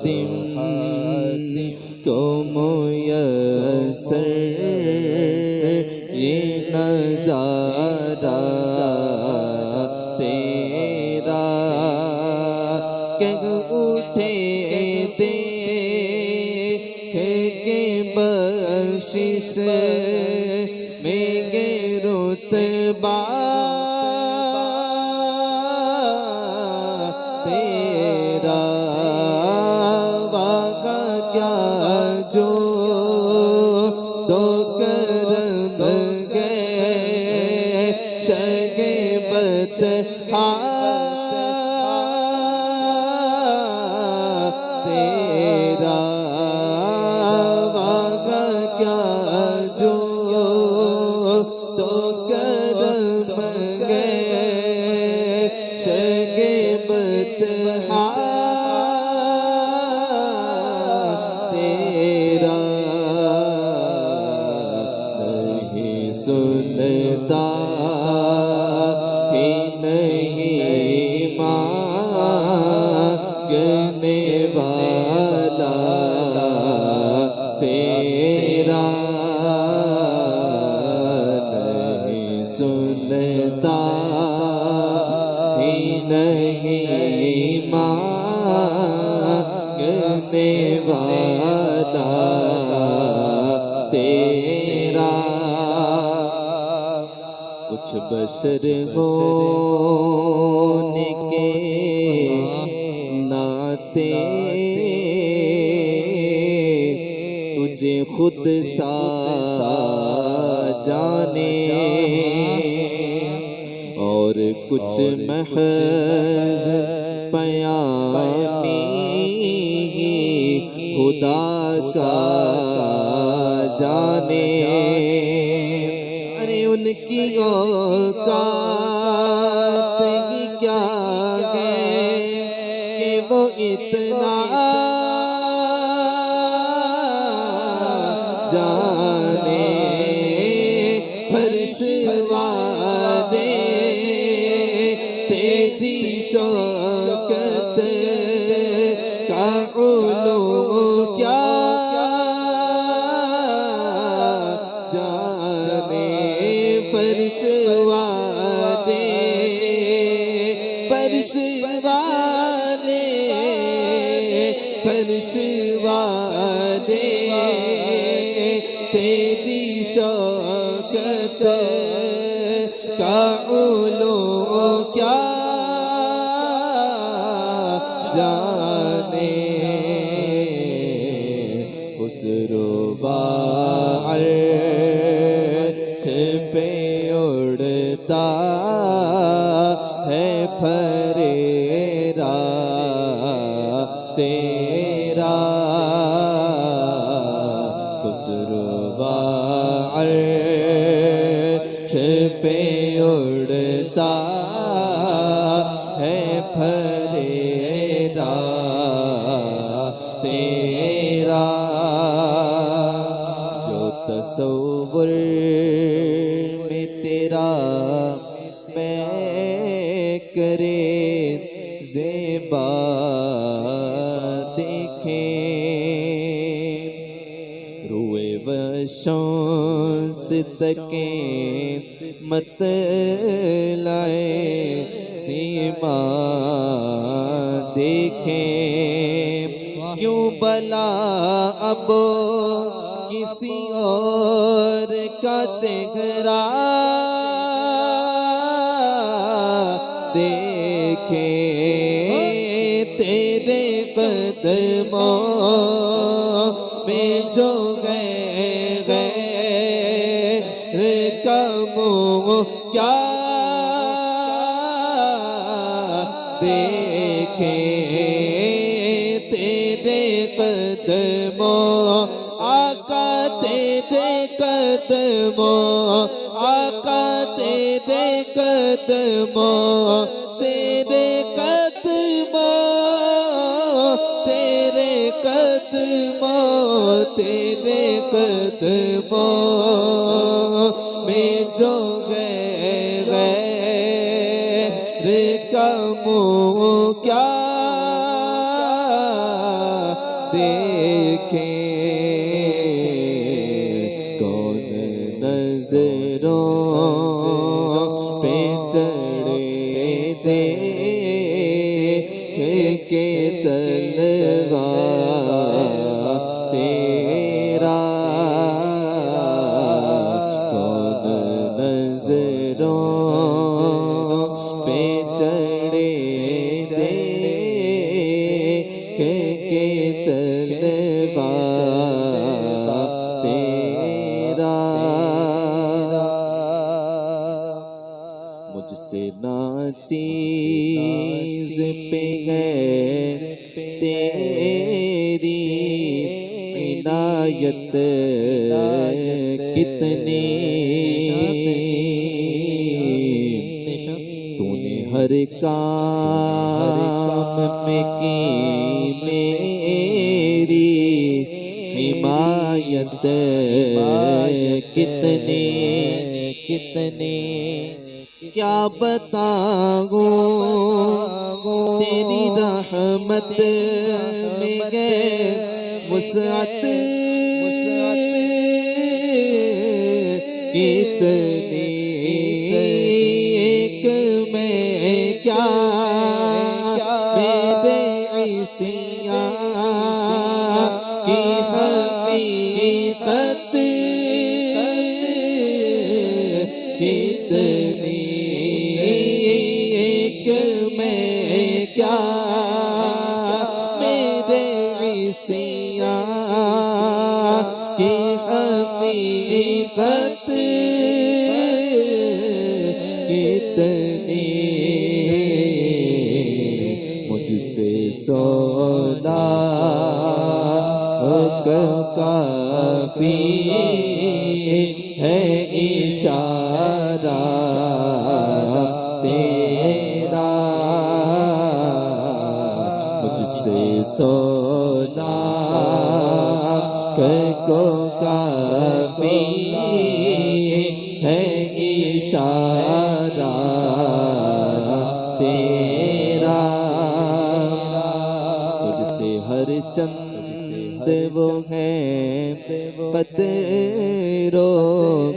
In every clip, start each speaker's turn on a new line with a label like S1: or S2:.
S1: خادم کو میسر یہ نظارہ تیرا کہ اٹھے دیکھ کے بخشش میں گے رتبہ تیرا واقع کیا جو تو کرم گئے شگے بطحا تیرا واقع کیا جو تو کرم گئے شگے بطحا تیرا نہیں سنتا ہی نہیں مانگنے والا تیرا نہیں سنتا ہی نہیں مانگنے والا تیرا کچھ بشر ہونے کے ناطے تجھے خود سا جانے اور کچھ محض پیامی خدا کا جانے ارے ان کی اوقات ہی کیا ہے کہ وہ اتنا جانے فرش والے تیری شوکت کا علو کیا جانے فرش والے فرش والے فرش والے تیری شوکت کا علو کیا جانے خسرو عرش پہ اڑتا ہے پھریرا تیرا خسرو عرش پہ اڑتا ہے پھریرا تیرا جو تصور میں تیرا میں کرے زیبا دیکھیں روئے وشوں سے تکیں مت لائے سیما دیکھیں کیوں بلا اب کسی اور کا چہرہ دیکھیں تیرے قدموں میں جو گئے غیر کا منہ کیا دیکھیں تیرے قدموں آقا تیرے قدموں آقا تیرے قدموں تیرے قدموں تیرے قدموں تیرے قدموں میں جو گئے غیر کا منہ کیا کہ طلبا تیرا کون نظروں پہ چڑھے کہ طلبا تیرا مجھ سے ناچیز پہ ہے تیری عنایت کتنی تو نے ہر کام میں کی میری حمایت کتنی کیا بتاؤں تیری رحمت میں ہے وسعت کتنی ایک میں کیا میرے عیسیاں کی حقیقت کتنی ایک میں کیا میرے عیسیاں کی حقیقت کتنی مجھ سے سودا کافی ہے اشارہ تیرا مجھ سے سونا کو کافی ہے اشارہ تیرا تجھ سے ہر چند وہ ہیں قدر و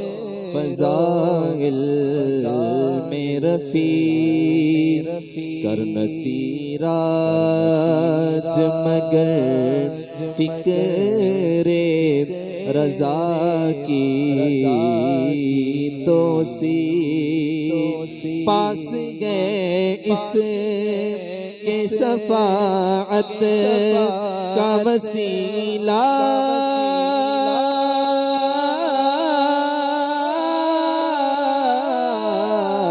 S1: فضائل میں رفیع کر نصیراج مگر فکر رضا کی توسیع پاس گئے اس کے شفاعت کا وسیلہ